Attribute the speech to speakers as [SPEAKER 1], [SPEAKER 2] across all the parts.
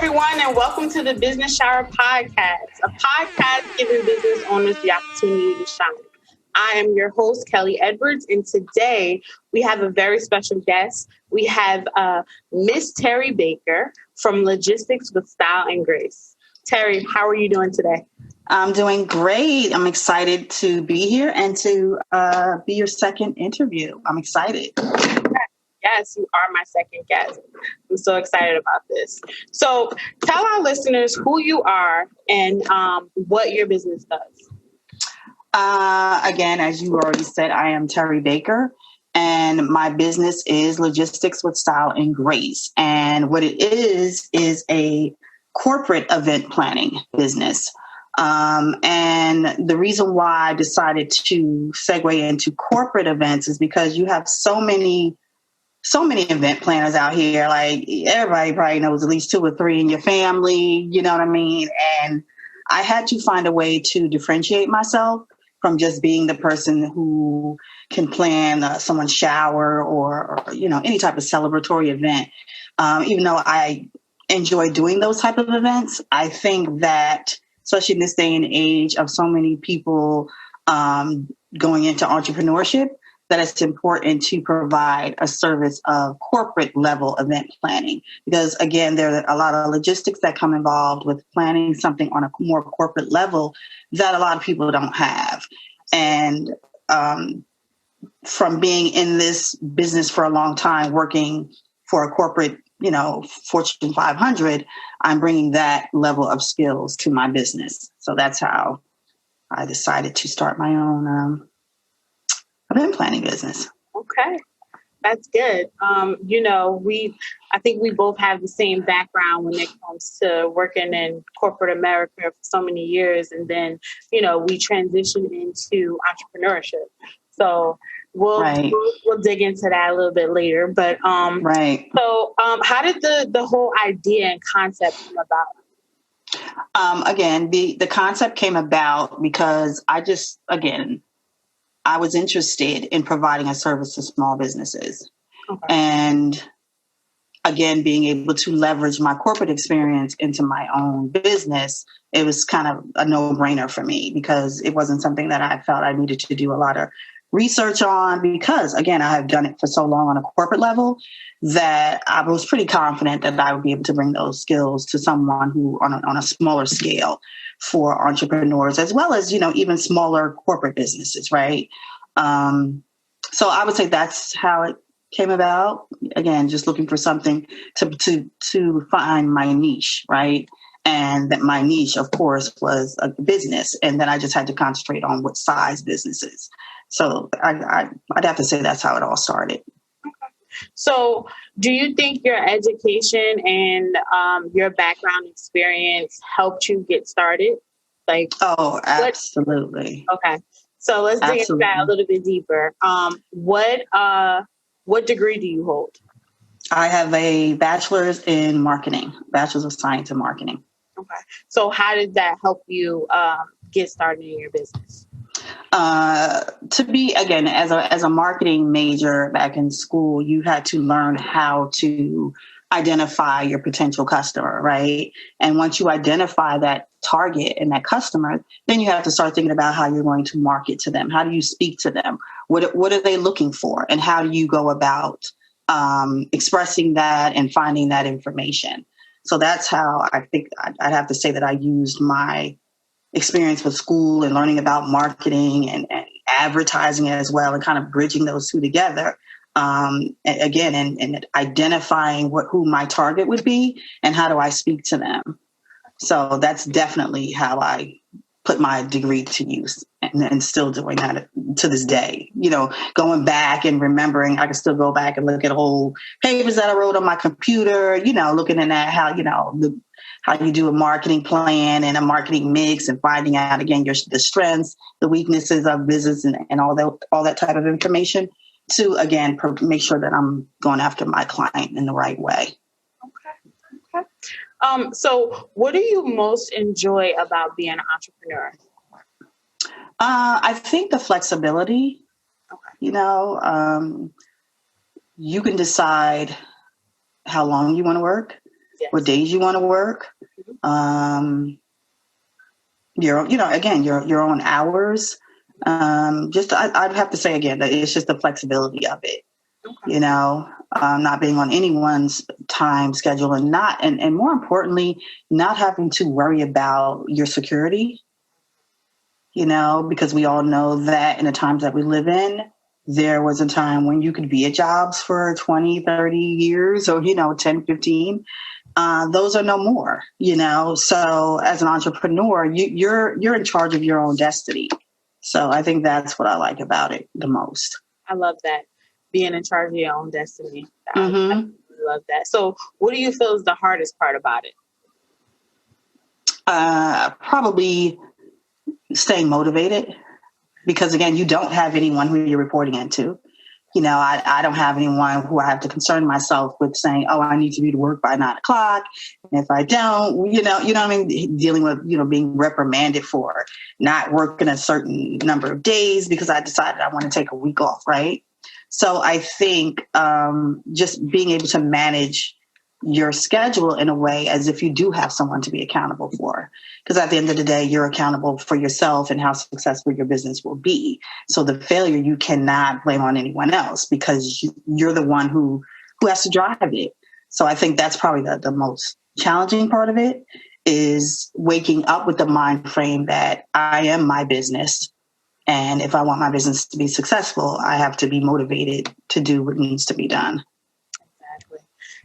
[SPEAKER 1] everyone, and welcome to the Business Shower Podcast, a podcast giving business owners the opportunity to shine. I am your host, Kelly Edwards, and today we have a very special guest. We have Miss Terri Baker from Logistics with Style and Grace. Terri, how are you doing today?
[SPEAKER 2] I'm doing great. I'm excited to be here and to be your second interview. I'm excited.
[SPEAKER 1] Yes, you are my second guest. I'm so excited about this. So tell our listeners who you are and what your business does.
[SPEAKER 2] Again, as you already said, I am Terri Baker, and my business is Logistics with Style and Grace. And what it is a corporate event planning business. And the reason why I decided to segue into corporate events is because you have so many event planners out here. Like, everybody probably knows at least 2 or 3 in your family, you know what I mean? And I had to find a way to differentiate myself from just being the person who can plan someone's shower or any type of celebratory event. Even though I enjoy doing those type of events, I think that, especially in this day and age of so many people going into entrepreneurship, that it's important to provide a service of corporate level event planning. Because again, there are a lot of logistics that come involved with planning something on a more corporate level that a lot of people don't have. And from being in this business for a long time, working for a corporate, Fortune 500, I'm bringing that level of skills to my business. So that's how I decided to start my own event planning business.
[SPEAKER 1] Okay, that's good. I think we both have the same background when it comes to working in corporate America for so many years, and then we transitioned into entrepreneurship. So we'll dig into that a little bit later. But
[SPEAKER 2] right.
[SPEAKER 1] So how did the whole idea and concept come about?
[SPEAKER 2] Again, the concept came about because I was interested in providing a service to small businesses. Okay. And again, being able to leverage my corporate experience into my own business, it was kind of a no-brainer for me because it wasn't something that I felt I needed to do a lot of research on because, again, I have done it for so long on a corporate level that I was pretty confident that I would be able to bring those skills to someone who on a smaller scale for entrepreneurs, as well as, even smaller corporate businesses, right? So I would say that's how it came about. Again, just looking for something to find my niche, right? And that my niche, of course, was a business. And then I just had to concentrate on what size businesses. So I'd have to say that's how it all started.
[SPEAKER 1] So do you think your education and your background experience helped you get started?
[SPEAKER 2] Oh, absolutely.
[SPEAKER 1] Okay. So let's dig into that a little bit deeper. What degree do you hold?
[SPEAKER 2] I have a bachelor's in marketing, bachelor's of science in marketing.
[SPEAKER 1] Okay. So how did that help you get started in your business?
[SPEAKER 2] To be, again, as a marketing major back in school, you had to learn how to identify your potential customer, right? And once you identify that target and that customer, then you have to start thinking about how you're going to market to them. How do you speak to them? What are they looking for? And how do you go about expressing that and finding that information? So that's how I think I'd have to say that I used my experience with school and learning about marketing and advertising as well, and kind of bridging those two together. Again, and identifying who my target would be and how do I speak to them. So that's definitely how I put my degree to use and still doing that to this day. Going back and remembering, I can still go back and look at old papers that I wrote on my computer, looking at how, how you do a marketing plan and a marketing mix and finding out, again, the strengths, the weaknesses of business and all that type of information to, again, make sure that I'm going after my client in the right way.
[SPEAKER 1] Okay. So what do you most enjoy about being an entrepreneur?
[SPEAKER 2] I think the flexibility. Okay. You can decide how long you want to work.
[SPEAKER 1] Yes.
[SPEAKER 2] what days you want to work. Your own hours. I'd have to say again that it's just the flexibility of it.
[SPEAKER 1] Okay.
[SPEAKER 2] Not being on anyone's time schedule and more importantly, not having to worry about your security, because we all know that in the times that we live in, there was a time when you could be at jobs for 20, 30 years or, 10, 15. Those are no more, So as an entrepreneur, you're in charge of your own destiny. So I think that's what I like about it the most.
[SPEAKER 1] I love that. Being in charge of your own destiny. I love that. So what do you feel is the hardest part about it?
[SPEAKER 2] Probably staying motivated, because again, you don't have anyone who you're reporting into. I don't have anyone who I have to concern myself with saying, oh, I need to be to work by 9:00. And if I don't, what I mean? Dealing with, being reprimanded for not working a certain number of days because I decided I want to take a week off. Right. So I think just being able to manage your schedule in a way as if you do have someone to be accountable for. Because at the end of the day, you're accountable for yourself and how successful your business will be. So the failure, you cannot blame on anyone else because you're the one who has to drive it. So I think that's probably the most challenging part of it, is waking up with the mind frame that I am my business. And if I want my business to be successful, I have to be motivated to do what needs to be done.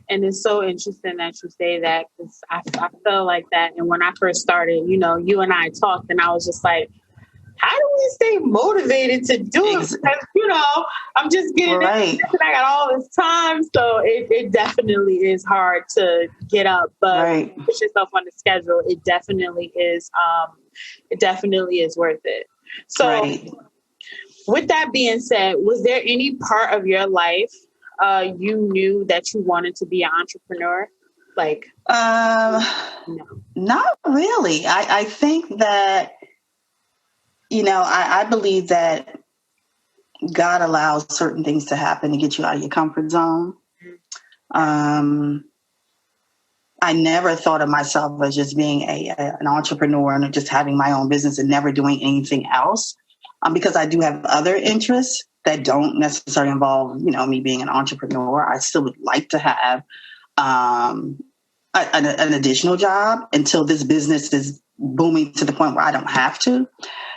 [SPEAKER 1] And it's so interesting that you say that, because I feel like that. And when I first started, you and I talked and I was just like, how do we stay motivated to do it? Because, I'm just getting this and I got all this time. So it definitely is hard to get up, but put yourself on the schedule. It definitely is worth it. So with that being said, was there any part of your life you knew that you wanted to be an entrepreneur? Like,
[SPEAKER 2] no. Not really. I think that, I believe that God allows certain things to happen to get you out of your comfort zone. I never thought of myself as just being an entrepreneur and just having my own business and never doing anything else, because I do have other interests that don't necessarily involve, me being an entrepreneur. I still would like to have an additional job until this business is booming to the point where I don't have to.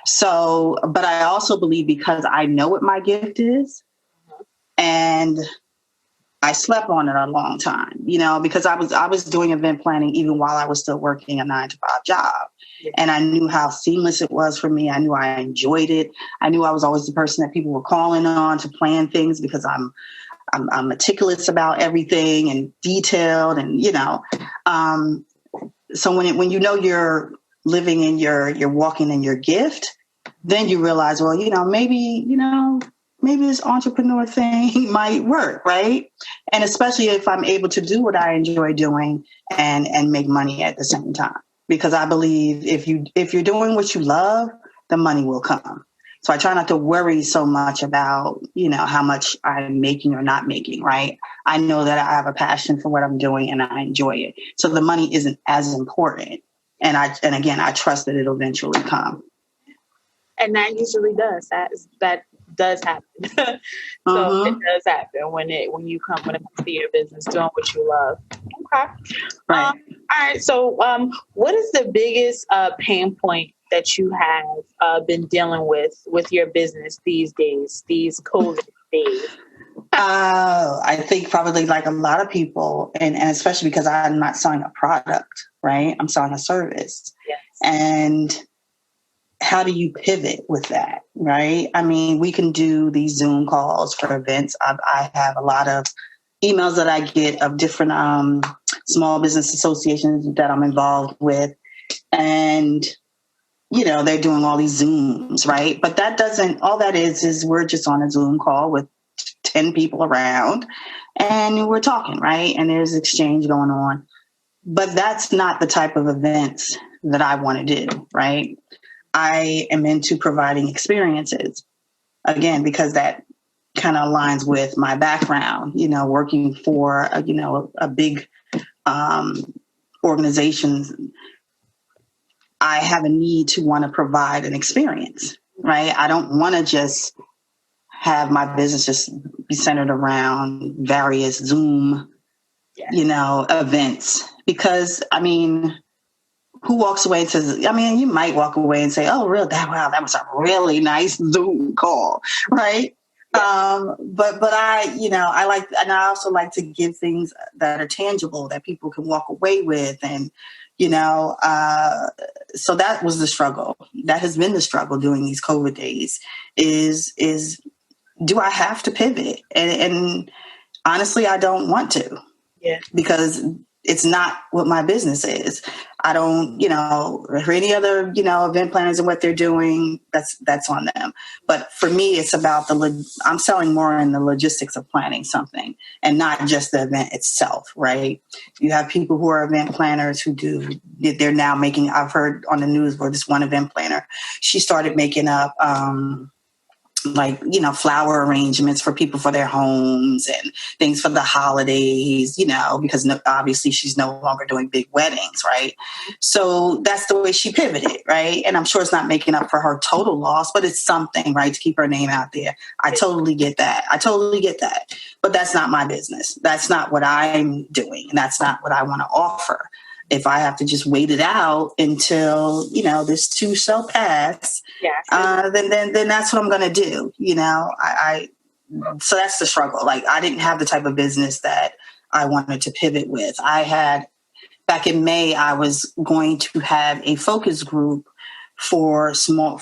[SPEAKER 2] So, but I also believe, because I know what my gift is, and I slept on it a long time, because I was doing event planning even while I was still working a 9-to-5 job. And I knew how seamless it was for me. I knew I enjoyed it. I knew I was always the person that people were calling on to plan things, because I'm meticulous about everything and detailed, and so when you're living in you're walking in your gift, then you realize, well, maybe this entrepreneur thing might work, right? And especially if I'm able to do what I enjoy doing and make money at the same time. Because I believe if you're doing what you love, the money will come. So I try not to worry so much about, how much I'm making or not making, right? I know that I have a passion for what I'm doing and I enjoy it. So the money isn't as important. And again, I trust that it'll eventually come.
[SPEAKER 1] And that usually does. That does happen. So it does happen when it comes to your business, doing what you love. Okay.
[SPEAKER 2] Right.
[SPEAKER 1] All right. So what is the biggest pain point that you have been dealing with your business these days, these COVID days?
[SPEAKER 2] I think probably like a lot of people, and especially because I'm not selling a product, right? I'm selling a service.
[SPEAKER 1] Yes.
[SPEAKER 2] And how do you pivot with that, right? I mean, we can do these Zoom calls for events. I have a lot of emails that I get of different small business associations that I'm involved with. And, they're doing all these Zooms, right? But all that is we're just on a Zoom call with 10 people around and we're talking, right? And there's exchange going on. But that's not the type of events that I want to do, right? I am into providing experiences, again, because that kind of aligns with my background, working for, a big organization. I have a need to want to provide an experience, right? I don't want to just have my business just be centered around various Zoom, events. Because, who walks away and says, you might walk away and say, oh, really? Wow, that was a really nice Zoom call, right? Yeah. But I like, and I also like to give things that are tangible that people can walk away with. And, so that was the struggle. That has been the struggle during these COVID days is do I have to pivot? And honestly, I don't want to. Yeah. Because it's not what my business is. I don't, for any other, event planners and what they're doing, that's on them. But for me, it's about I'm selling more in the logistics of planning something and not just the event itself, right? You have people who are event planners they're now making, I've heard on the news where this one event planner, she started making up, flower arrangements for people for their homes and things for the holidays, because obviously she's no longer doing big weddings, right? So that's the way she pivoted, right? And I'm sure it's not making up for her total loss, but it's something, right, to keep her name out there. I totally get that. But that's not my business. That's not what I'm doing. And that's not what I want to offer. If I have to just wait it out until, this too shall pass, then that's what I'm going to do. So that's the struggle. Like, I didn't have the type of business that I wanted to pivot with. Back in May, I was going to have a focus group for small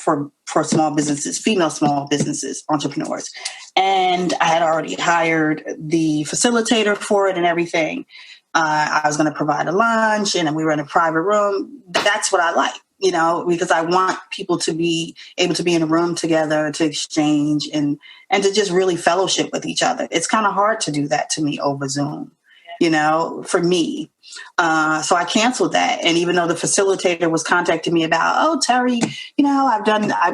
[SPEAKER 2] businesses, female small businesses, entrepreneurs. And I had already hired the facilitator for it and everything. I was going to provide a lunch and we were in a private room. That's what I like, because I want people to be able to be in a room together to exchange and to just really fellowship with each other. It's kind of hard to do that to me over Zoom, for me. So I canceled that. And even though the facilitator was contacting me about, oh, Terri,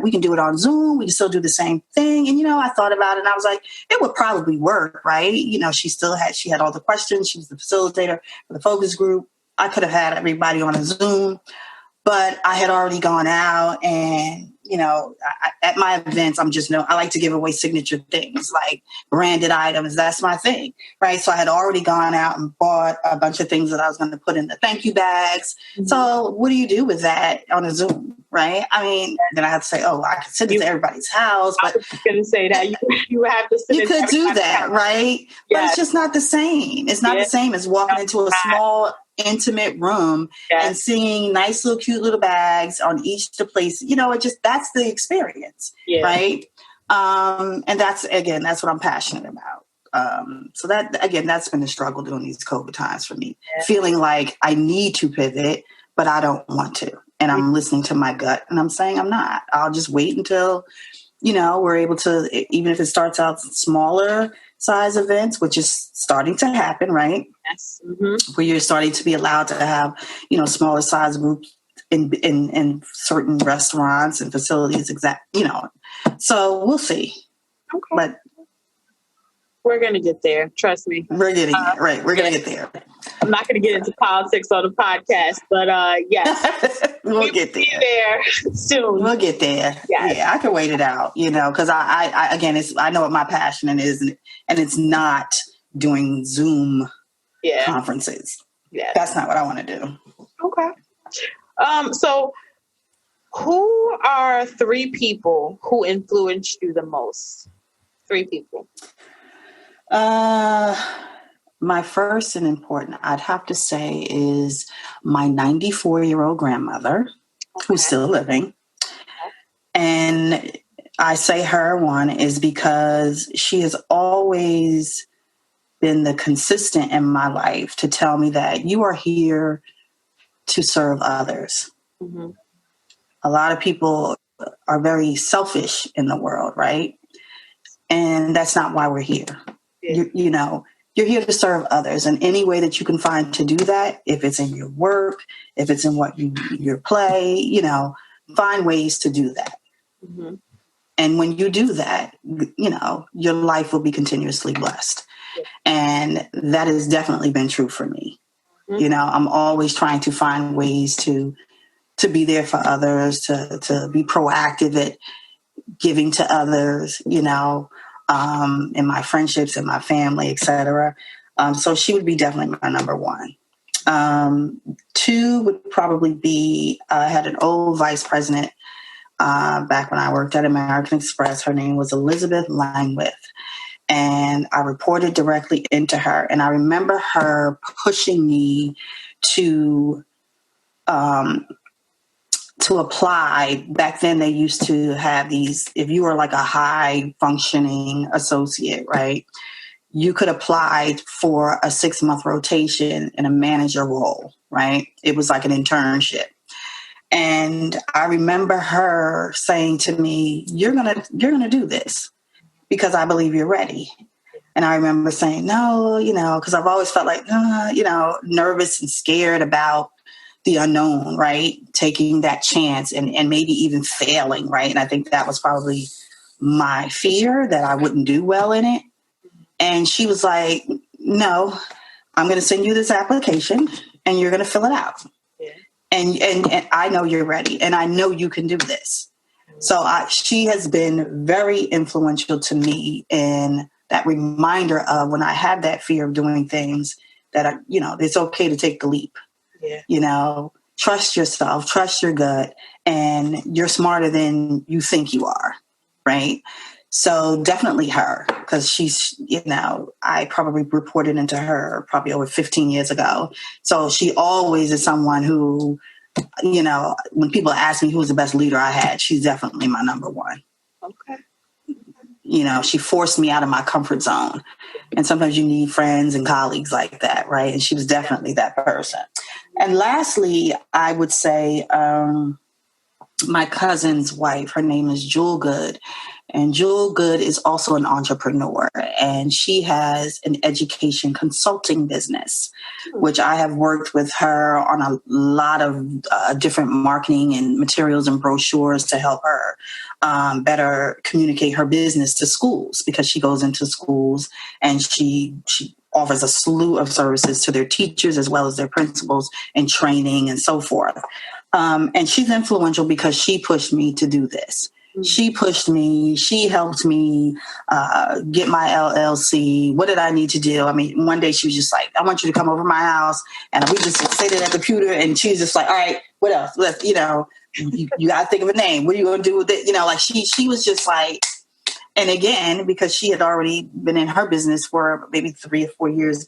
[SPEAKER 2] we can do it on Zoom. We can still do the same thing. And, I thought about it and I was like, it would probably work, right? She had all the questions. She was the facilitator for the focus group. I could have had everybody on a Zoom, but I had already gone out and, at my events, I like to give away signature things like branded items. That's my thing, right? So I had already gone out and bought a bunch of things that I was going to put in the thank you bags. Mm-hmm. So what do you do with that on a Zoom, right? Then I have to say, oh, I could send it to everybody's house. But
[SPEAKER 1] I was going to say that you have to send
[SPEAKER 2] it to everybody's do that, house. Right? Yes. But it's just not the same. It's not the same as walking into a small intimate room and seeing nice little cute little bags on each the place, that's the experience, right? And that's what I'm passionate about. So that's been the struggle during these COVID times for me, feeling like I need to pivot, but I don't want to. And I'm listening to my gut and I'm saying I'm not. I'll just wait until, we're able to, even if it starts out smaller size events, which is starting to happen, right?
[SPEAKER 1] Yes. Mm-hmm.
[SPEAKER 2] Where you're starting to be allowed to have, smaller size groups in certain restaurants and facilities, So we'll see. Okay. But
[SPEAKER 1] we're going to get there. Trust me.
[SPEAKER 2] We're getting there, right? We're going to get there.
[SPEAKER 1] I'm not going to get into politics on the podcast, but yes.
[SPEAKER 2] we'll get there.
[SPEAKER 1] Be there soon.
[SPEAKER 2] We'll get there. Yes. Yeah, I can wait it out, because I know what my passion is, and it's not doing Zoom conferences. Yeah. That's not what I want to do.
[SPEAKER 1] Okay. So who are 3 people who influenced you the most? 3 people.
[SPEAKER 2] My first and important, I'd have to say, is my 94-year-old grandmother, who's still living. And I say her one is because she has always been the consistent in my life to tell me that you are here to serve others. Mm-hmm. A lot of people are very selfish in the world, right? And that's not why we're here. Yeah. You're here to serve others in any way that you can find to do that. If it's in your work, if it's in your play, find ways to do that. Mm-hmm. And when you do that, your life will be continuously blessed. And that has definitely been true for me. Mm-hmm. I'm always trying to find ways to be there for others, to be proactive at giving to others, in my friendships and my family, etc. So she would be definitely my number one. Two would probably be, I had an old vice president back when I worked at American Express. Her name was Elizabeth Langwith. And I reported directly into her. And I remember her pushing me to apply. Back then, they used to have these, if you were like a high functioning associate, right, you could apply for a 6-month rotation in a manager role, right? It was like an internship. And I remember her saying to me, you're gonna do this because I believe you're ready. And I remember saying, no, because I've always felt like, nervous and scared about the unknown, right? Taking that chance and maybe even failing, right? And I think that was probably my fear, that I wouldn't do well in it. And she was like, no, I'm going to send you this application and you're going to fill it out. Yeah. And I know you're ready and I know you can do this. So she has been very influential to me in that reminder of when I have that fear of doing things that, it's okay to take the leap. Yeah. Trust yourself, trust your gut, and you're smarter than you think you are. Right. So definitely her, because she's, I probably reported into her probably over 15 years ago. So she always is someone who, when people ask me who's the best leader I had, she's definitely my number one. Okay. She forced me out of my comfort zone. And sometimes you need friends and colleagues like that, right? And she was definitely that person. And lastly, I would say my cousin's wife, her name is Jewel Good. And Jewel Good is also an entrepreneur, and she has an education consulting business, which I have worked with her on a lot of different marketing and materials and brochures to help her better communicate her business to schools, because she goes into schools and she offers a slew of services to their teachers as well as their principals and training and so forth. And she's influential because she pushed me to do this. She pushed me. She helped me get my LLC. What did I need to do? I mean, one day she was just like, I want you to come over to my house. And we just sit at the computer. And she was just like, all right, what else? Let's, you got to think of a name. What are you going to do with it? Like she was just like, and again, because she had already been in her business for maybe 3 or 4 years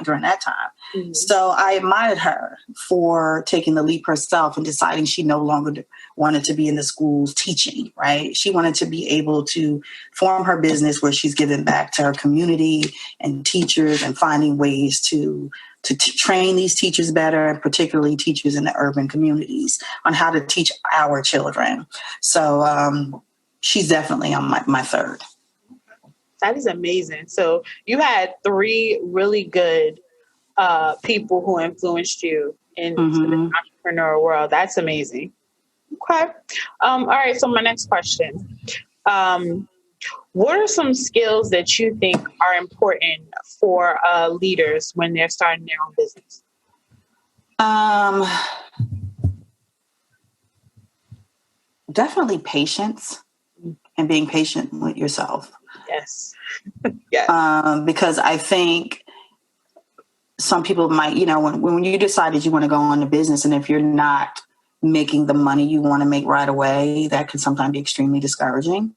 [SPEAKER 2] during that time. Mm-hmm. So I admired her for taking the leap herself and deciding she no longer wanted to be in the schools teaching, right? She wanted to be able to form her business where she's giving back to her community and teachers and finding ways to train these teachers better, and particularly teachers in the urban communities, on how to teach our children. So, she's definitely on my third.
[SPEAKER 1] That is amazing. So you had 3 really good people who influenced you in the entrepreneurial world. That's amazing. Okay. All right. So my next question. What are some skills that you think are important for leaders when they're starting their own business?
[SPEAKER 2] Definitely patience. And being patient with yourself.
[SPEAKER 1] Yes. Yes.
[SPEAKER 2] Because I think some people might, when you decide that you want to go on the business, and if you're not making the money you want to make right away, that can sometimes be extremely discouraging,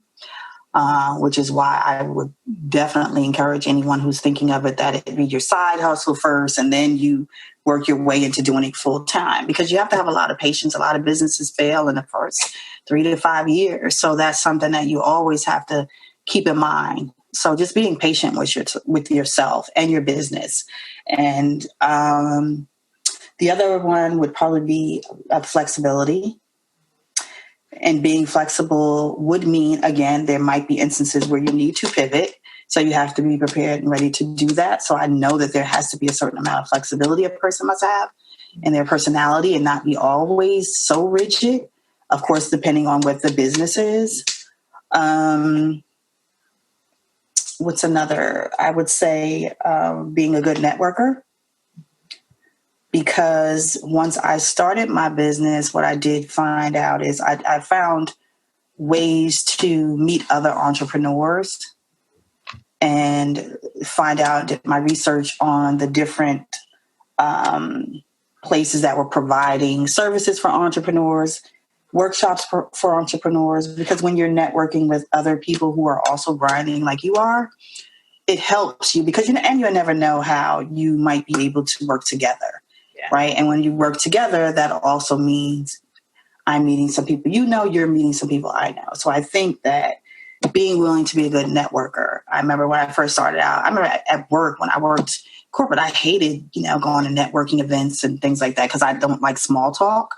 [SPEAKER 2] which is why I would definitely encourage anyone who's thinking of it that it be your side hustle first, and then you work your way into doing it full time, because you have to have a lot of patience. A lot of businesses fail in the first 3 to 5 years. So that's something that you always have to keep in mind. So just being patient with yourself and your business. And the other one would probably be flexibility. And being flexible would mean, again, there might be instances where you need to pivot. So you have to be prepared and ready to do that. So I know that there has to be a certain amount of flexibility a person must have in their personality, and not be always so rigid, of course, depending on what the business is. What's another? I would say being a good networker. Because once I started my business, what I did find out is I found ways to meet other entrepreneurs and find out, did my research on the different places that were providing services for entrepreneurs, workshops for entrepreneurs, because when you're networking with other people who are also grinding like you are, it helps you because you never know how you might be able to work together. Yeah. Right. And when you work together, that also means I'm meeting some people, you're meeting some people I know. So I think that being willing to be a good networker. I remember when I first started out, I remember at work, when I worked corporate, I hated, going to networking events and things like that because I don't like small talk.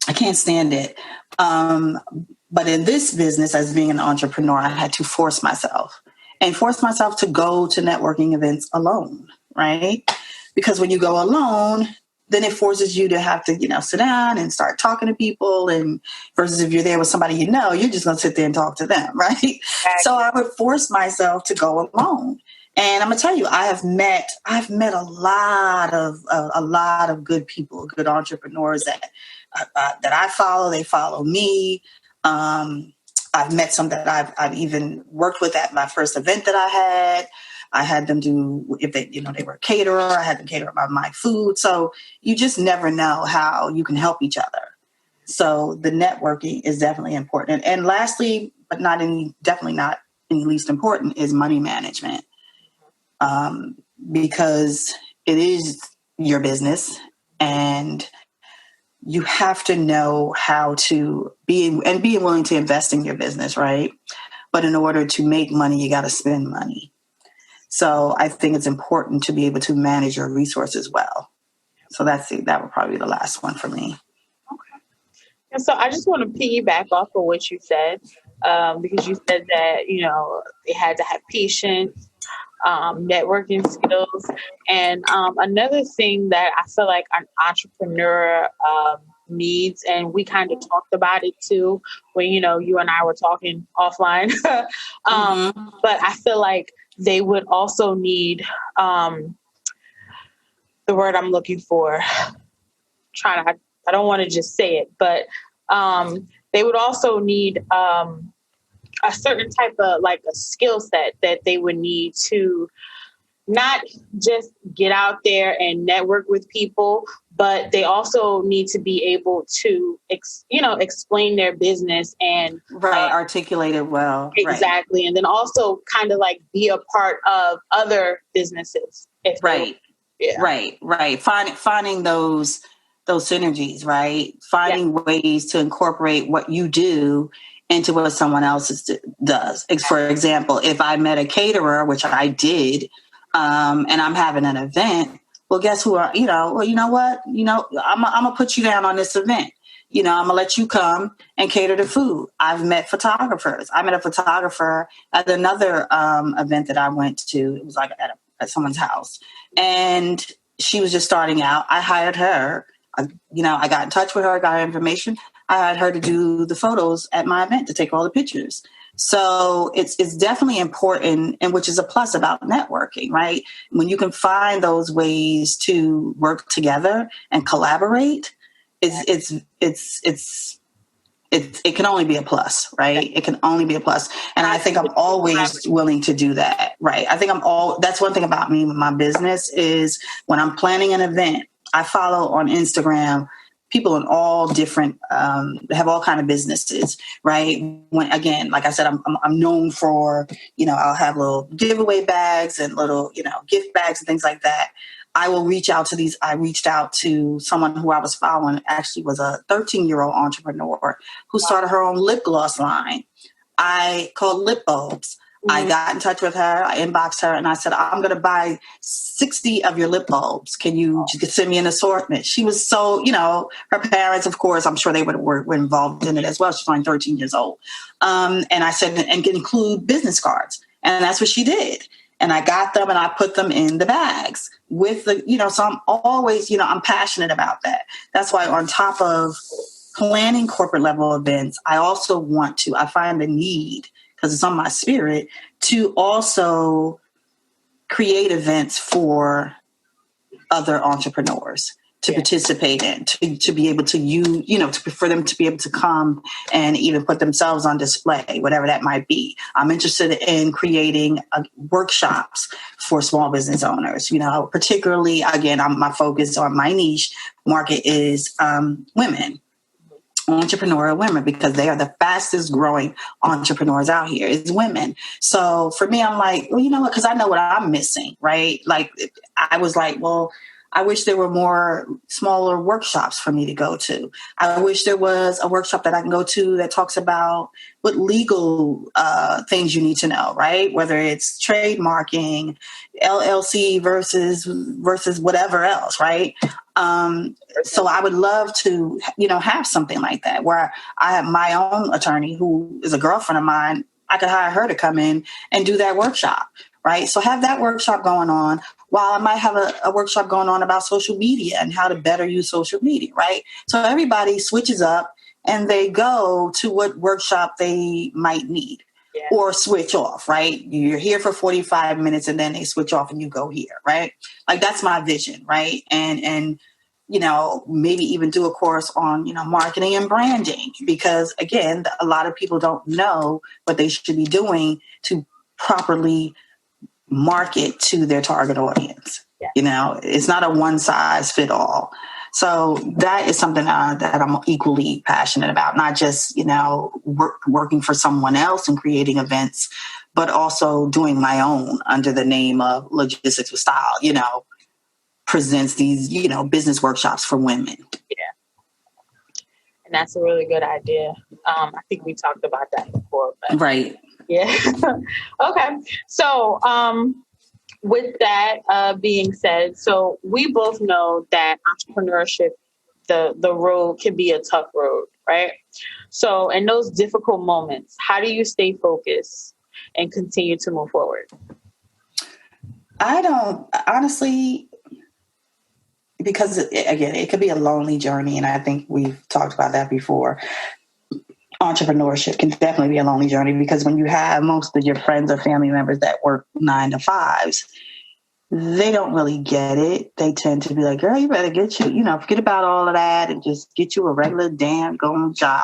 [SPEAKER 2] I can't stand it. But in this business, as being an entrepreneur, I had to force myself to go to networking events alone, right? Because when you go alone, then it forces you to have to, sit down and start talking to people. And versus if you're there with somebody you're just going to sit there and talk to them, right? Exactly. So I would force myself to go alone. And I'm gonna tell you, I've met a lot of good people, good entrepreneurs that I follow. They follow me. I've met some that I've even worked with at my first event that I had. I had them do, if they were a caterer, I had them cater my food. So you just never know how you can help each other. So the networking is definitely important. And lastly, but definitely not any least important, is money management. Because it is your business and you have to know how to be willing to invest in your business, right? But in order to make money, you got to spend money. So I think it's important to be able to manage your resources well. So that would probably be the last one for me.
[SPEAKER 1] Okay. And so I just want to piggyback off of what you said, because you said that, they had to have patience, networking skills. And another thing that I feel like an entrepreneur needs, and we kind of talked about it too when, you and I were talking offline, but I feel like they would also need the word I'm looking for. I don't want to just say it, but they would also need a certain type of like a skill set that they would need to not just get out there and network with people, but they also need to be able to, explain their business and
[SPEAKER 2] articulate it well.
[SPEAKER 1] Exactly. Right. And then also kind of like be a part of other businesses.
[SPEAKER 2] Right. Finding those synergies, right? Finding ways to incorporate what you do into what someone else does. For example, if I met a caterer, which I did, and I'm having an event, well, guess who? You know what? I'm gonna put you down on this event. I'm gonna let you come and cater the food. I've met photographers. I met a photographer at another event that I went to. It was like at someone's house, and she was just starting out. I hired her. I got in touch with her, got her information. I hired her to do the photos at my event, to take all the pictures. So it's definitely important, and which is a plus about networking, right? When you can find those ways to work together and collaborate, it can only be a plus, right? It can only be a plus. And I think I'm always willing to do that, right? That's one thing about me with my business is when I'm planning an event, I follow on Instagram people in all different, have all kind of businesses, right? When, again, like I said, I'm known for, I'll have little giveaway bags and little, gift bags and things like that. I will reach out to these. I reached out to someone who I was following, actually was a 13-year-old entrepreneur who started her own lip gloss line. I called Lip Bulbs. Mm-hmm. I got in touch with her. I inboxed her and I said, I'm going to buy 60 of your lip bulbs. Can you just send me an assortment? She was so, her parents, of course, I'm sure they were involved in it as well. She's only 13 years old. And I said, and include business cards. And that's what she did. And I got them and I put them in the bags with the, so I'm always, I'm passionate about that. That's why on top of planning corporate level events, I also want to, I find the need, because it's on my spirit, to also create events for other entrepreneurs to participate in, to be able to use, for them to be able to come and even put themselves on display, whatever that might be. I'm interested in creating workshops for small business owners, particularly, again, my focus on my niche market is women. Entrepreneurial women, because they are the fastest growing entrepreneurs out here is women. So for me, I'm like, well, you know what? Because I know what I'm missing, right? Like I was like, well, I wish there were more smaller workshops for me to go to. I wish there was a workshop that I can go to that talks about what legal things you need to know, right? Whether it's trademarking, LLC versus whatever else, right? So I would love to, have something like that where I have my own attorney who is a girlfriend of mine. I could hire her to come in and do that workshop, right? So have that workshop going on while I might have a workshop going on about social media and how to better use social media, right? So everybody switches up and they go to what workshop they might need. Yeah. Or switch off, right? You're here for 45 minutes and then they switch off and you go here, right? Like that's my vision, right? And maybe even do a course on, marketing and branding, because again, a lot of people don't know what they should be doing to properly market to their target audience. Yeah. It's not a one size fit all. So that is something that I'm equally passionate about, not just, working for someone else and creating events, but also doing my own under the name of Logistics with Style, presents these, business workshops for women.
[SPEAKER 1] Yeah. And that's a really good idea. I think we talked about that before. But
[SPEAKER 2] right.
[SPEAKER 1] Yeah. Okay. So, with that being said, so we both know that entrepreneurship, the road can be a tough road, right? So in those difficult moments, how do you stay focused and continue to move forward?
[SPEAKER 2] I don't, honestly, because again, it could be a lonely journey. And I think we've talked about that before. Entrepreneurship can definitely be a lonely journey, because when you have most of your friends or family members that work 9 to 5s, they don't really get it. They tend to be like, girl, you better forget about all of that and just get you a regular damn going job,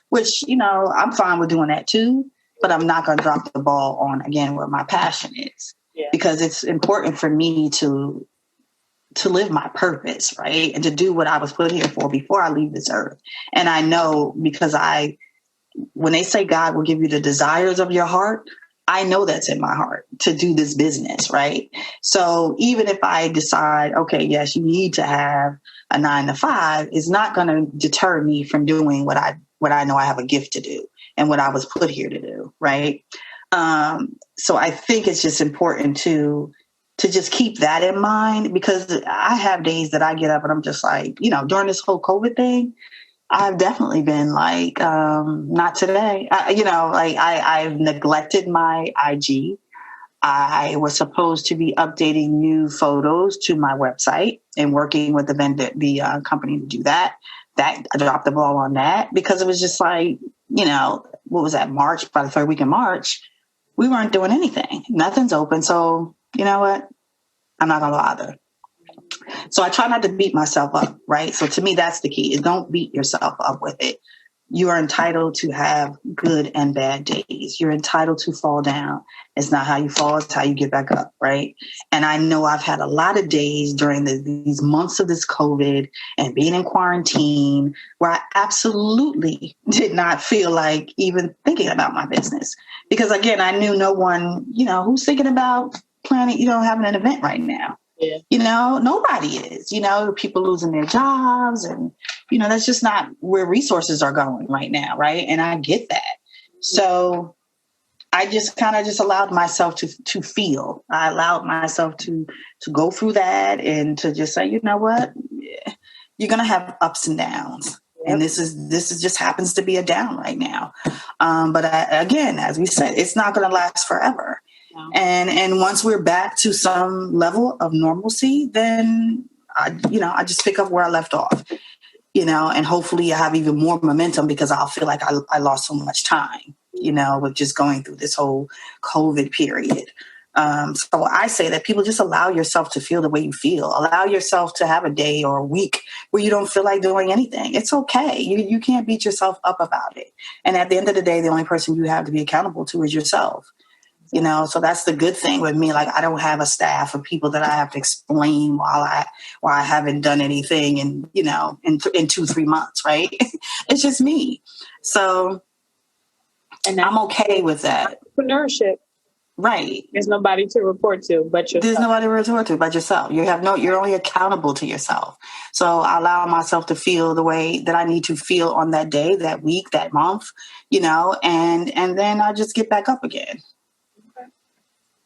[SPEAKER 2] which, I'm fine with doing that too, but I'm not going to drop the ball on, again, where my passion is, because it's important for me to live my purpose, right? And to do what I was put here for before I leave this earth. And I know, because when they say God will give you the desires of your heart, I know that's in my heart to do this business, right? So even if I decide, okay, yes, you need to have a 9 to 5, it's not going to deter me from doing what I know I have a gift to do and what I was put here to do, right? So I think it's just important to just keep that in mind, because I have days that I get up and I'm just like, during this whole COVID thing, I've definitely been like, not today. I've neglected my IG. I was supposed to be updating new photos to my website and working with the company to do that. That I dropped the ball on that, because it was just like, what was that, March? By the third week in March, we weren't doing anything. Nothing's open. So you know what? I'm not gonna bother. So I try not to beat myself up, right? So to me, that's the key, is don't beat yourself up with it. You are entitled to have good and bad days. You're entitled to fall down. It's not how you fall, it's how you get back up, right? And I know I've had a lot of days during these months of this COVID and being in quarantine where I absolutely did not feel like even thinking about my business. Because again, I knew no one, who's thinking about planning, having an event right now. Yeah. Nobody is, people losing their jobs, and, that's just not where resources are going right now. Right. And I get that. So I just kind of just allowed myself to feel. I allowed myself to go through that and to just say, you know what, you're going to have ups and downs. Yep. And this is just happens to be a down right now. But again, as we said, it's not going to last forever. And once we're back to some level of normalcy, then I just pick up where I left off. and hopefully I have even more momentum because I'll feel like I lost so much time, with just going through this whole COVID period. So I say that people just allow yourself to feel the way you feel. Allow yourself to have a day or a week where you don't feel like doing anything. It's okay. You can't beat yourself up about it. And at the end of the day, the only person you have to be accountable to is yourself. So that's the good thing with me. Like, I don't have a staff of people that I have to explain why I haven't done anything in 2-3 months, right? It's just me. So, and I'm okay with that.
[SPEAKER 1] Entrepreneurship.
[SPEAKER 2] Right.
[SPEAKER 1] There's nobody to report to but yourself.
[SPEAKER 2] There's nobody to report to but yourself. You're only accountable to yourself. So I allow myself to feel the way that I need to feel on that day, that week, that month, and then I just get back up again.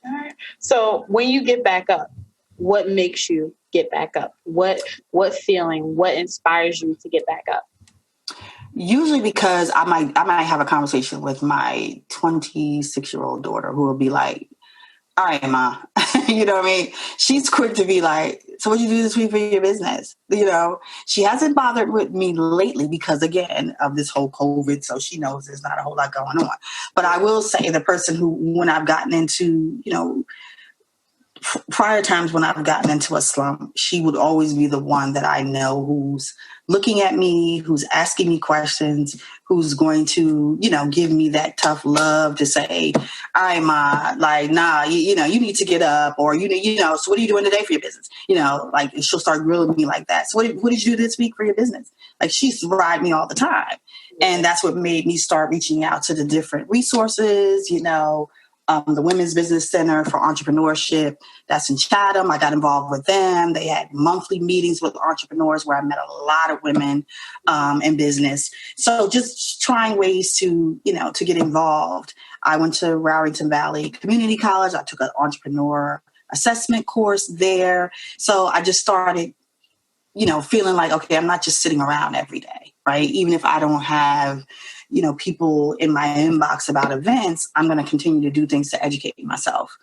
[SPEAKER 1] All right. So when you get back up, what makes you get back up? What feeling, what inspires you to get back up?
[SPEAKER 2] Usually because I might have a conversation with my 26-year-old daughter who will be like, all right, Ma, you know what I mean? She's quick to be like, so what did you do this week for your business? She hasn't bothered with me lately because, again, of this whole COVID. So she knows there's not a whole lot going on. But I will say the person who, when I've gotten into, prior times when I've gotten into a slump, she would always be the one that I know who's looking at me, who's asking me questions, who's going to, give me that tough love to say, all right, Ma, like, nah, you need to get up, or, so what are you doing today for your business? Like, she'll start grilling me like that. So what did you do this week for your business? Like, she's riding me all the time. And that's what made me start reaching out to the different resources, the Women's Business Center for Entrepreneurship, that's in Chatham. I got involved with them. They had monthly meetings with entrepreneurs where I met a lot of women in business. So just trying ways to get involved. I went to Raritan Valley Community College. I took an entrepreneur assessment course there. So I just started, feeling like, okay, I'm not just sitting around every day, right? Even if I don't have people in my inbox about events, I'm going to continue to do things to educate myself,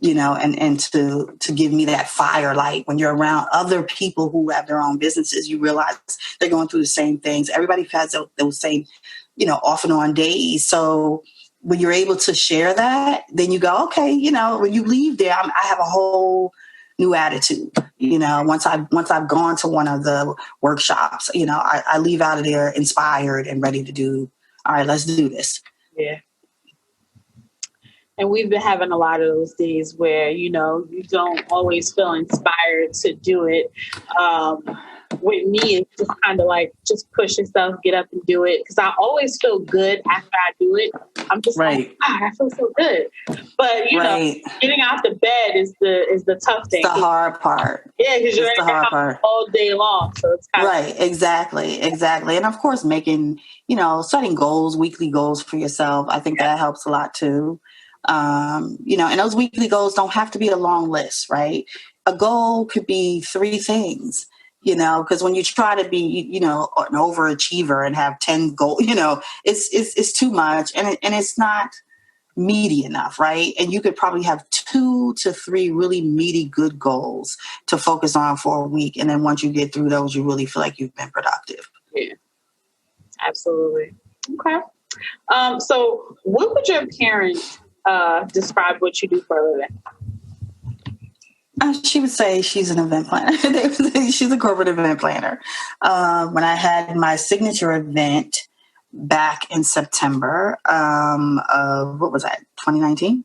[SPEAKER 2] and to give me that firelight. When you're around other people who have their own businesses, you realize they're going through the same things. Everybody has those same, off and on days. So when you're able to share that, then you go, okay, when you leave there, I have a whole new attitude. Once I've gone to one of the workshops, I leave out of there inspired and ready to do. All right, let's do this.
[SPEAKER 1] Yeah. And we've been having a lot of those days where, you don't always feel inspired to do it. With me, it's just kind of like, just push yourself, get up and do it. Because I always feel good after I do it. I'm just like, I feel so good. But, getting out the bed is the tough thing.
[SPEAKER 2] It's the hard part.
[SPEAKER 1] Yeah, because you're in the house all day long. So it's kind
[SPEAKER 2] of... Exactly. And of course, making, setting goals, weekly goals for yourself. I think that helps a lot too. And those weekly goals don't have to be a long list, right? A goal could be 3 things. Because when you try to be, an overachiever and have 10 goals, it's too much and it's not meaty enough, right? And you could probably have 2 to 3 really meaty, good goals to focus on for a week. And then once you get through those, you really feel like you've been productive.
[SPEAKER 1] Yeah, absolutely. Okay. So what would your parents describe what you do for a living?
[SPEAKER 2] She would say she's an event planner. She's a corporate event planner. When I had my signature event back in September of, 2019,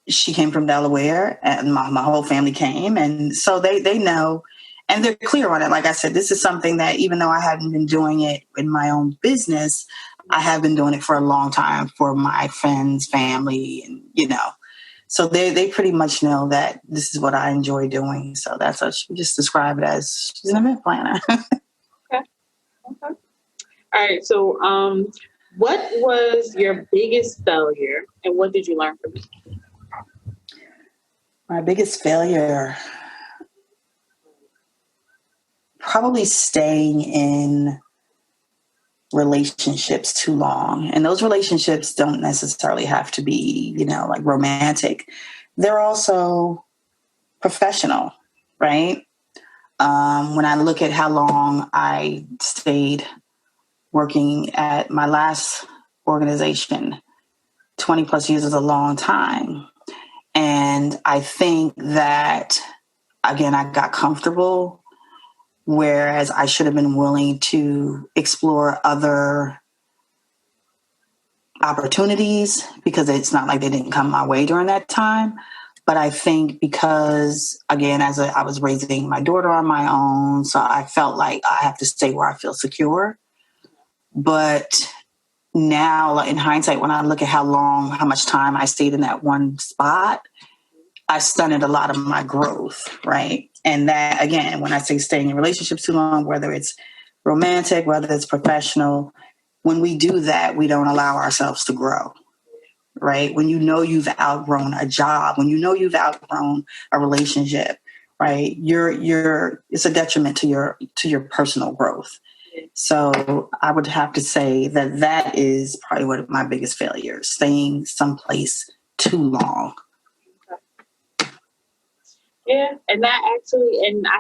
[SPEAKER 2] she came from Delaware and my whole family came. And so they know, and they're clear on it. Like I said, this is something that even though I haven't been doing it in my own business, I have been doing it for a long time for my friends, family, and, so they pretty much know that this is what I enjoy doing. So that's what she just describe it as. She's an event planner.
[SPEAKER 1] Okay. All right. So what was your biggest failure and what did you learn from it?
[SPEAKER 2] My biggest failure, probably staying in relationships too long. And those relationships don't necessarily have to be, like romantic. They're also professional, right? When I look at how long I stayed working at my last organization, 20 plus years is a long time. And I think that, again, I got comfortable, whereas I should have been willing to explore other opportunities, because it's not like they didn't come my way during that time. But I think because, again, I was raising my daughter on my own, so I felt like I have to stay where I feel secure. But now, in hindsight, when I look at how much time I stayed in that one spot, I stunted a lot of my growth, right? And that, again, when I say staying in relationships too long, whether it's romantic, whether it's professional, when we do that, we don't allow ourselves to grow, right? When you know you've outgrown a job, when you know you've outgrown a relationship, right? It's a detriment to your personal growth. So I would have to say that is probably one of my biggest failures, staying someplace too long.
[SPEAKER 1] Yeah, and I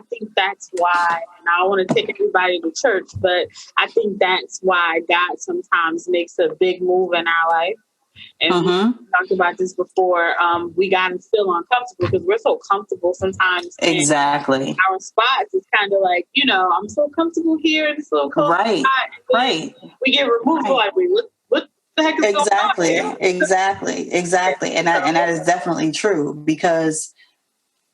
[SPEAKER 1] think that's why, and I don't want to take everybody to church, but I think that's why God sometimes makes a big move in our life. And we talked about this before. We got to feel uncomfortable because we're so comfortable sometimes.
[SPEAKER 2] Exactly.
[SPEAKER 1] Our spots is kind of like, I'm so comfortable here in this little cold
[SPEAKER 2] right.
[SPEAKER 1] spot.
[SPEAKER 2] Right.
[SPEAKER 1] We get removed. Right. Like, what the heck is
[SPEAKER 2] exactly.
[SPEAKER 1] going on?
[SPEAKER 2] Exactly. And that is definitely true, because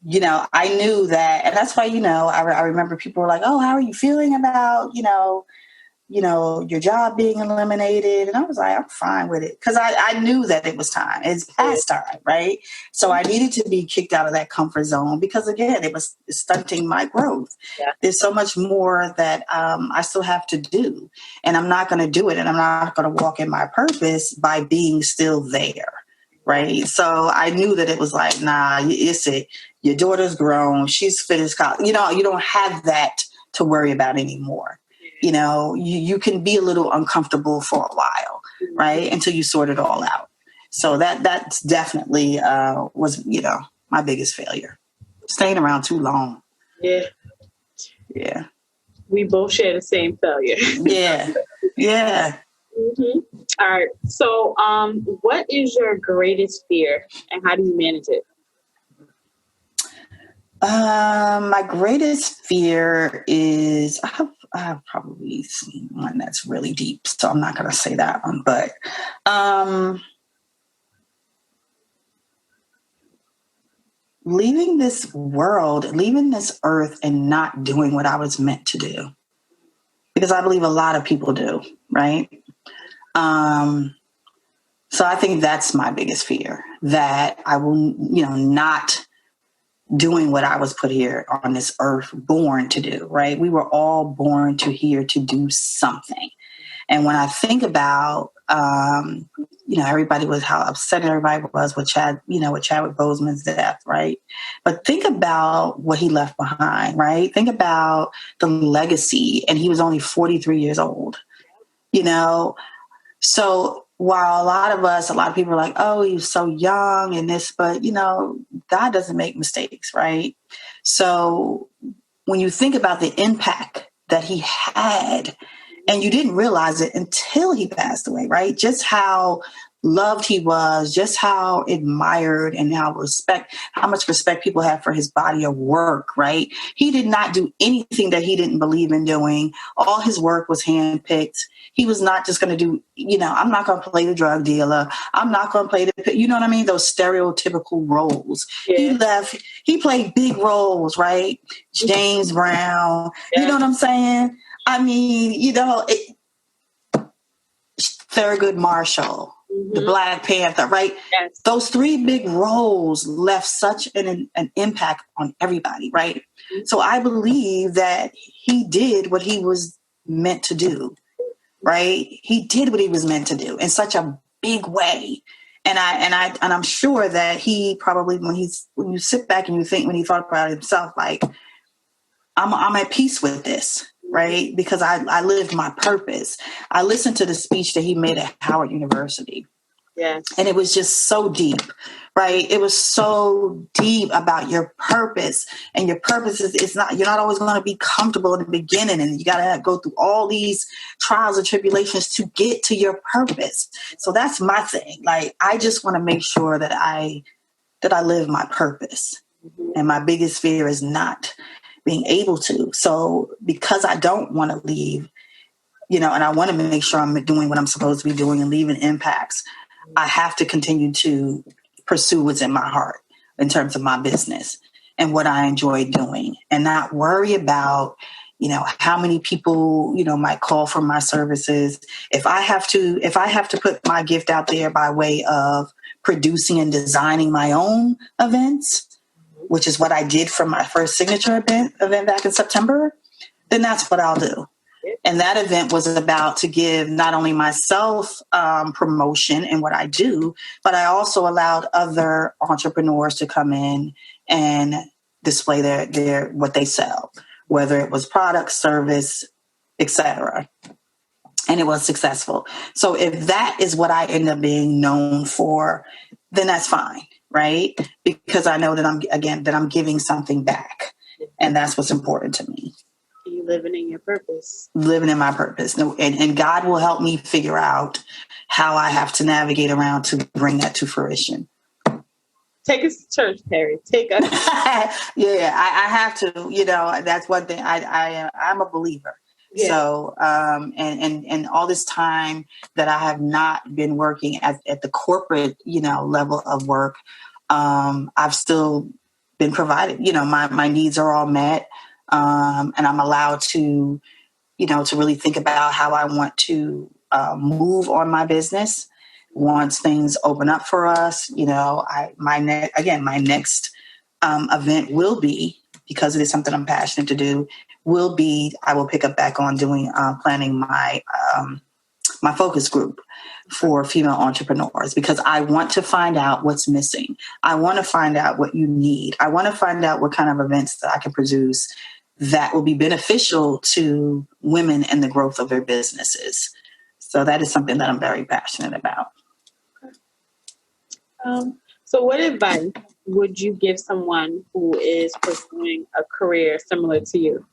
[SPEAKER 2] I knew that, and that's why, I remember people were like, oh, how are you feeling about, your job being eliminated? And I was like, I'm fine with it. Cause I knew that it was time. It's past time. Right. So I needed to be kicked out of that comfort zone, because again, it was stunting my growth. Yeah. There's so much more that I still have to do, and I'm not going to do it. And I'm not going to walk in my purpose by being still there. Right. So I knew that it was like, nah, it's it. Your daughter's grown. She's finished college. You don't have that to worry about anymore. You can be a little uncomfortable for a while, right? Until you sort it all out. So that's definitely was, my biggest failure. Staying around too long.
[SPEAKER 1] Yeah.
[SPEAKER 2] Yeah.
[SPEAKER 1] We both share the same failure.
[SPEAKER 2] Yeah. Yeah.
[SPEAKER 1] Mm-hmm. All right. So, what is your greatest fear, and how do you manage it?
[SPEAKER 2] My greatest fear is I've probably seen one that's really deep, so I'm not going to say that one. But leaving this world, leaving this earth, and not doing what I was meant to do, because I believe a lot of people do, right? So I think that's my biggest fear, that I will, not doing what I was put here on this earth, born to do, right? We were all born here to do something. And when I think about, everybody was, how upset everybody was with Chadwick Boseman's death, right? But think about what he left behind, right? Think about the legacy, and he was only 43 years old, So while a lot of people are like, oh, he was so young and this, but, God doesn't make mistakes, right? So when you think about the impact that he had, and you didn't realize it until he passed away, right? Just how loved he was, just how admired, and how much respect people have for his body of work, right? He did not do anything that he didn't believe in doing. All his work was handpicked. He was not just going to do, I'm not going to play the drug dealer. I'm not going to play what I mean? Those stereotypical roles. Yeah. He played big roles, right? James Brown, yeah. You know what I'm saying? I mean, Thurgood Marshall, mm-hmm. The Black Panther, right? Yes. Those three big roles left such an impact on everybody, right? Mm-hmm. So I believe that he did what he was meant to do, right? He did what he was meant to do in such a big way. And I'm sure that he probably, when you sit back and you think, when he thought about himself, like, I'm at peace with this, right? Because I lived my purpose. I listened to the speech that he made at Howard University.
[SPEAKER 1] Yes.
[SPEAKER 2] And it was just so deep, right? It was so deep about your purpose. And your purpose is, it's not, you're not always going to be comfortable in the beginning. And you got to go through all these trials and tribulations to get to your purpose. So that's my thing. Like, I just want to make sure that I live my purpose. Mm-hmm. And my biggest fear is not being able to. So because I don't want to leave, and I want to make sure I'm doing what I'm supposed to be doing and leaving impacts, I have to continue to pursue what's in my heart in terms of my business and what I enjoy doing, and not worry about, how many people, might call for my services. If I have to put my gift out there by way of producing and designing my own events, which is what I did for my first signature event back in September, then that's what I'll do. And that event was about to give not only myself promotion in what I do, but I also allowed other entrepreneurs to come in and display their what they sell, whether it was product, service, etc. And it was successful. So if that is what I end up being known for, then that's fine, right? Because I know that I'm giving something back, and that's what's important to me.
[SPEAKER 1] You living in your purpose.
[SPEAKER 2] Living in my purpose. And God will help me figure out how I have to navigate around to bring that to fruition.
[SPEAKER 1] Take us to church, Terri. Take us.
[SPEAKER 2] Yeah, I have to, that's one thing. I'm a believer. Yeah. So, and all this time that I have not been working at the corporate, level of work, I've still been provided, my needs are all met. And I'm allowed to, to really think about how I want to move on my business once things open up for us. My next event will be, because it is something I'm passionate to do, I will pick up back on doing planning my focus group for female entrepreneurs, because I want to find out what's missing. I want to find out what you need. I want to find out what kind of events that I can produce that will be beneficial to women and the growth of their businesses. So that is something that I'm very passionate about.
[SPEAKER 1] So what advice would you give someone who is pursuing a career similar to you?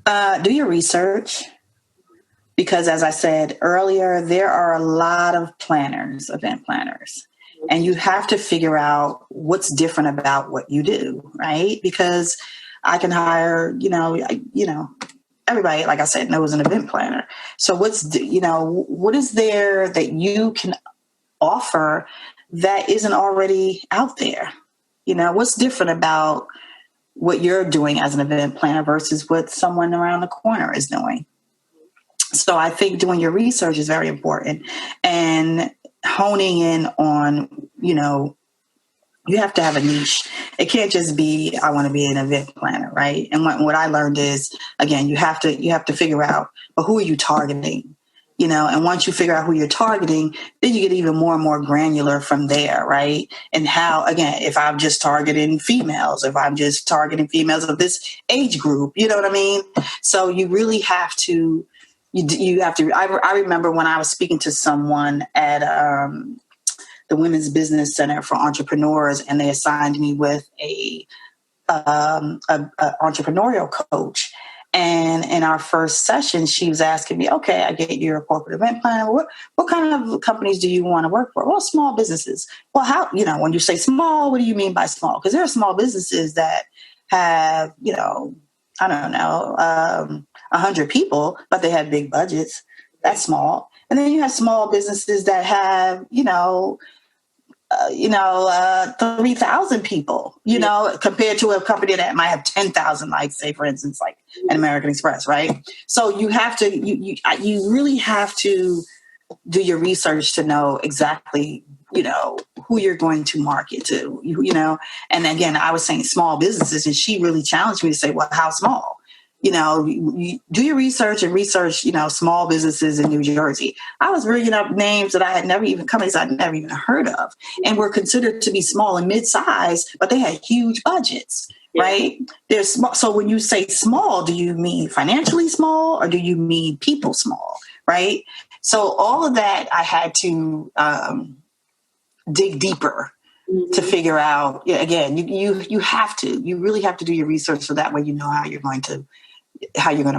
[SPEAKER 2] Do your research. Because as I said earlier, there are a lot of event planners, and you have to figure out what's different about what you do, right? Because I can hire, everybody, like I said, knows an event planner. So what is there that you can offer that isn't already out there? What's different about what you're doing as an event planner versus what someone around the corner is doing? So I think doing your research is very important, and honing in on, you have to have a niche. It can't just be, I want to be an event planner, right? And what I learned is, again, you have to figure out, well, who are you targeting? And once you figure out who you're targeting, then you get even more and more granular from there, right? And how, again, if I'm just targeting females, if I'm just targeting females of this age group, you know what I mean? So you really have to, I remember when I was speaking to someone at the Women's Business Center for Entrepreneurs, and they assigned me with a entrepreneurial coach. And in our first session, she was asking me, okay, I get you're a corporate event planner. What kind of companies do you want to work for? Well, small businesses. Well, how, when you say small, what do you mean by small? Because there are small businesses that have, I don't know, 100 people, but they have big budgets. That's small. And then you have small businesses that have, 3,000 people, compared to a company that might have 10,000, like say, for instance, like an American Express, right? So you have to, you really have to do your research to know exactly, who you're going to market to, and again, I was saying small businesses, and she really challenged me to say, well, how small? You do your research and research, small businesses in New Jersey. I was bringing up names that I had companies I'd never even heard of, and were considered to be small and mid-sized, but they had huge budgets, right? They're small. So when you say small, do you mean financially small, or do you mean people small, right? So all of that, I had to dig deeper to figure out. Yeah, again, you have to. You really have to do your research so that way you know how you're going to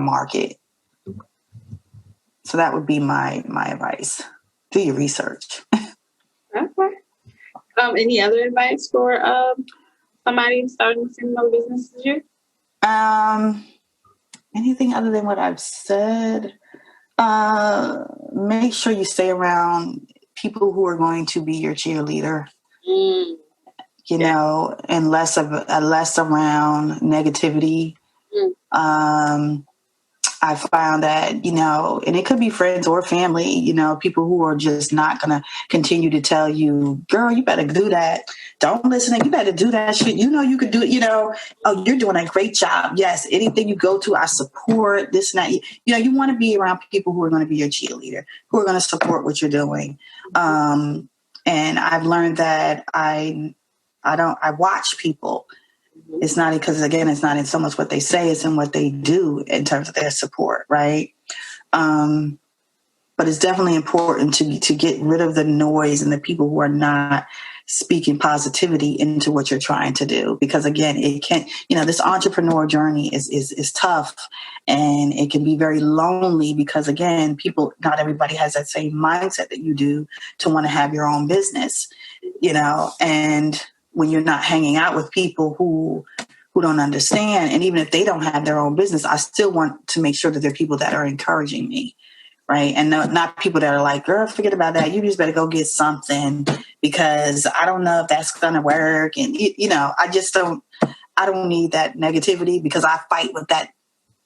[SPEAKER 2] market. So that would be my advice. Do your research.
[SPEAKER 1] Okay. Any other advice for somebody starting a similar business as you?
[SPEAKER 2] Anything other than what I've said? Make sure you stay around people who are going to be your cheerleader. You know, and less around negativity. I found that, you know, and it could be friends or family, you know, people who are just not going to continue to tell you, girl, you better do that. Don't listen. You better do that shit. You know, you could do it. You know, oh, you're doing a great job. Yes. Anything you go to, I support this and that. You know, you want to be around people who are going to be your cheerleader, who are going to support what you're doing. And I've learned that I watch people. It's not because, again, it's not in so much what they say, it's in what they do in terms of their support, right? But it's definitely important to get rid of the noise and the people who are not speaking positivity into what you're trying to do. Because, again, it can't, you know, this entrepreneur journey is tough, and it can be very lonely because, again, not everybody has that same mindset that you do to want to have your own business, you know, and when you're not hanging out with people who don't understand, and even if they don't have their own business, I still want to make sure that they're people that are encouraging me, right? And not people that are like, girl, forget about that. You just better go get something because I don't know if that's going to work. And, you know, I don't need that negativity because I fight with that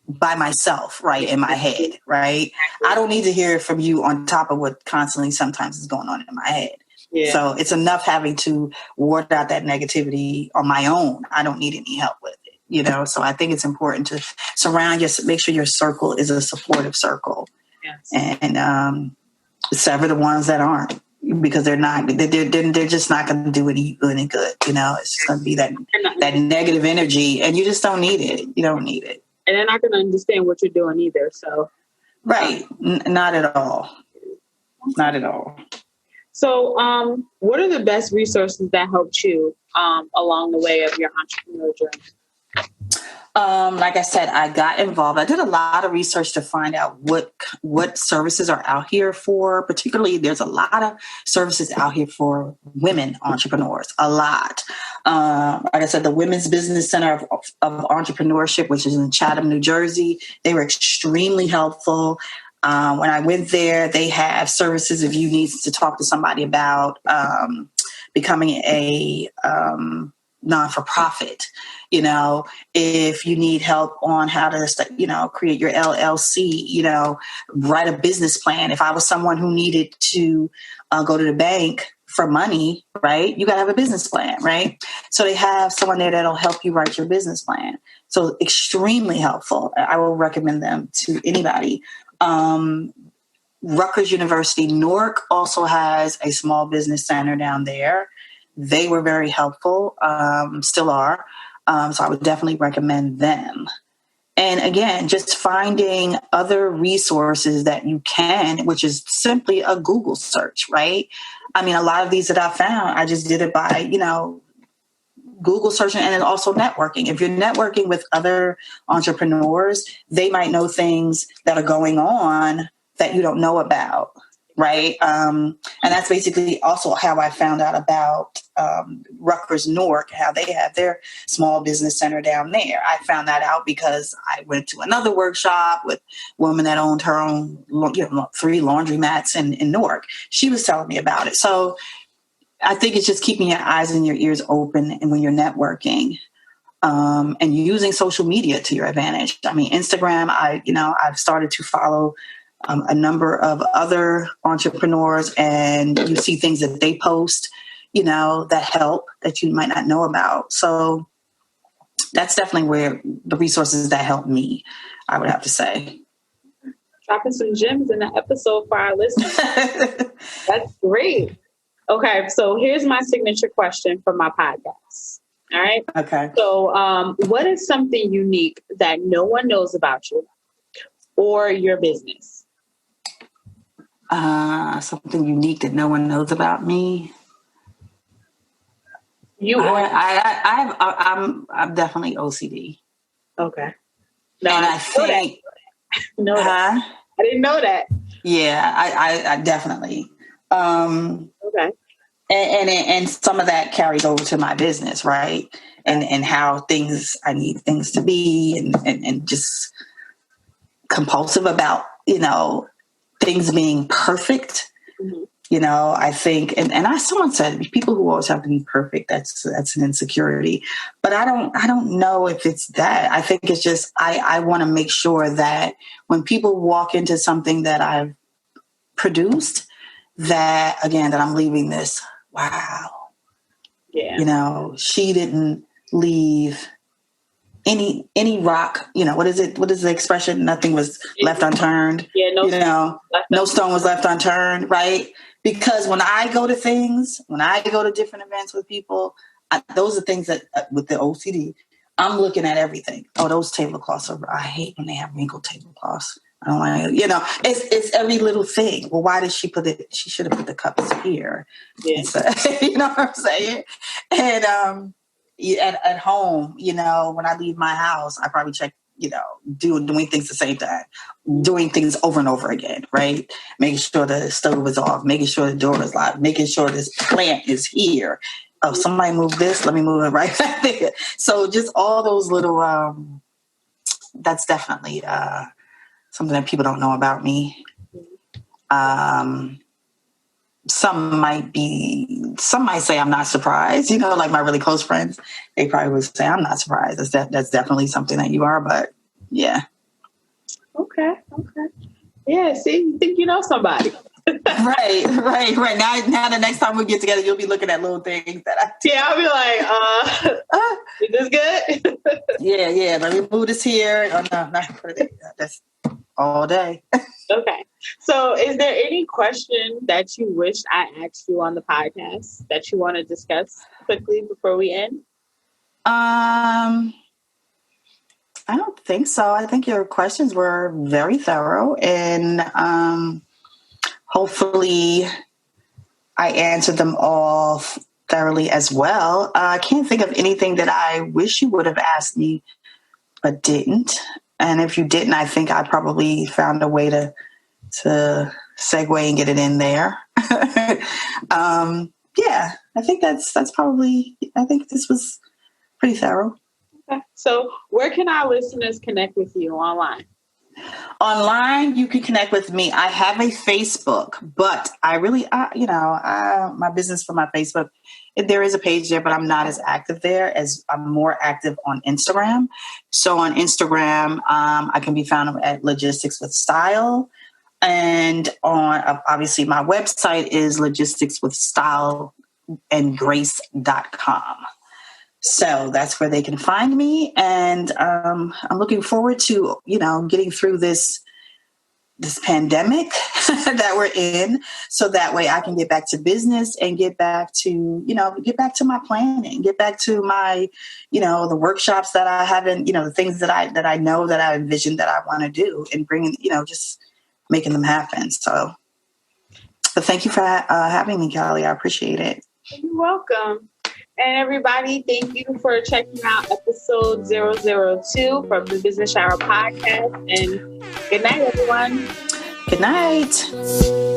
[SPEAKER 2] by myself, right, in my head, right? I don't need to hear from you on top of what constantly sometimes is going on in my head. Yeah. So it's enough having to ward out that negativity on my own. I don't need any help with it, you know? So I think it's important to make sure your circle is a supportive circle. Yes. And sever the ones that aren't, because they're just not going to do any good. You know, it's just going to be that negative energy, and you just don't need it. You don't need it.
[SPEAKER 1] And they're not going to understand what you're doing either. So,
[SPEAKER 2] right. Not at all. Not at all.
[SPEAKER 1] So, what are the best resources that helped you along the way of your entrepreneurial journey?
[SPEAKER 2] Like I said, I got involved. I did a lot of research to find out what services are out here for. Particularly, there's a lot of services out here for women entrepreneurs. A lot. Like I said, the Women's Business Center of Entrepreneurship, which is in Chatham, New Jersey, they were extremely helpful. When I went there, they have services if you need to talk to somebody about becoming a non-for-profit. You know, if you need help on how to, you know, create your LLC, you know, write a business plan. If I was someone who needed to go to the bank for money, right, you got to have a business plan, right? So they have someone there that'll help you write your business plan. So extremely helpful. I will recommend them to anybody. Rutgers University, Newark also has a small business center down there. They were very helpful, still are. So I would definitely recommend them. And again, just finding other resources that you can, which is simply a Google search, right? I mean, a lot of these that I found, I just did it by, you know, Google searching, and then also networking. If you're networking with other entrepreneurs, they might know things that are going on that you don't know about, right? And that's basically also how I found out about Rutgers Newark, how they have their small business center down there. I found that out because I went to another workshop with a woman that owned her own, 3 laundromats in Newark. She was telling me about it. So I think it's just keeping your eyes and your ears open, and when you're networking, and using social media to your advantage. I mean, Instagram, I've started to follow a number of other entrepreneurs, and you see things that they post, you know, that help that you might not know about. So that's definitely where the resources that help me, I would have to say.
[SPEAKER 1] Dropping some gems in the episode for our listeners. That's great. Okay, so here's my signature question for my podcast. All right.
[SPEAKER 2] Okay.
[SPEAKER 1] So what is something unique that no one knows about you or your business?
[SPEAKER 2] Something unique that no one knows about me. I'm definitely OCD.
[SPEAKER 1] Okay. No,
[SPEAKER 2] and I think,
[SPEAKER 1] I didn't know that.
[SPEAKER 2] Yeah, I definitely.
[SPEAKER 1] Okay.
[SPEAKER 2] And some of that carries over to my business, right? And how I need things to be, and just compulsive about, things being perfect.
[SPEAKER 1] Mm-hmm.
[SPEAKER 2] I think, someone said people who always have to be perfect, that's an insecurity. But I don't know if it's that. I think it's just, I want to make sure that when people walk into something that I've produced, that I'm leaving this, wow.
[SPEAKER 1] Yeah.
[SPEAKER 2] She didn't leave any rock, what is the expression? Nothing was left unturned.
[SPEAKER 1] Yeah,
[SPEAKER 2] no stone was left unturned, right? Because when I go to different events with people, those are things that with the OCD, I'm looking at everything. Oh, those tablecloths I hate when they have wrinkled tablecloths. I don't like, it's every little thing. Well, why did she put it? She should have put the cups here.
[SPEAKER 1] Yeah.
[SPEAKER 2] You know what I'm saying? And at home, when I leave my house, I probably check, doing things the same time, doing things over and over again, right? Making sure the stove is off, making sure the door is locked, making sure this plant is here. Oh, somebody move this, let me move it right back there. So just all those little, that's definitely something that people don't know about me. Some might say I'm not surprised, like my really close friends, they probably would say I'm not surprised. That's definitely something that you are, but yeah.
[SPEAKER 1] Okay. Yeah, see, you think you know somebody.
[SPEAKER 2] Right. Now the next time we get together, you'll be looking at little things that I do.
[SPEAKER 1] Yeah, I'll be like, is this good?
[SPEAKER 2] Yeah, let me move this here. Oh, no, not put it. That's all day.
[SPEAKER 1] Okay. So is there any question that you wish I asked you on the podcast that you want to discuss quickly before we end?
[SPEAKER 2] I don't think so. I think your questions were very thorough, and hopefully I answered them all thoroughly as well. I can't think of anything that I wish you would have asked me but didn't. And if you didn't, I think I probably found a way to segue and get it in there. Yeah, I think that's probably, I think this was pretty thorough.
[SPEAKER 1] Okay. So where can our listeners connect with you online?
[SPEAKER 2] Online, you can connect with me. I have a Facebook, but I really, my business for my Facebook, there is a page there, but I'm not as active there as I'm more active on Instagram. So on Instagram, I can be found at Logistics with Style. And on, obviously, my website is logisticswithstyleandgrace.com. So that's where they can find me. And I'm looking forward to, getting through this pandemic that we're in, so that way I can get back to business and get back to my planning, get back to my, the workshops that I haven't, the things that I know that I envisioned that I want to do, and bringing, just making them happen. So, but thank you for having me, Kelly. I appreciate it.
[SPEAKER 1] You're welcome. And everybody, thank you for checking out episode 002 from the Business Shower Podcast. And good night, everyone.
[SPEAKER 2] Good night.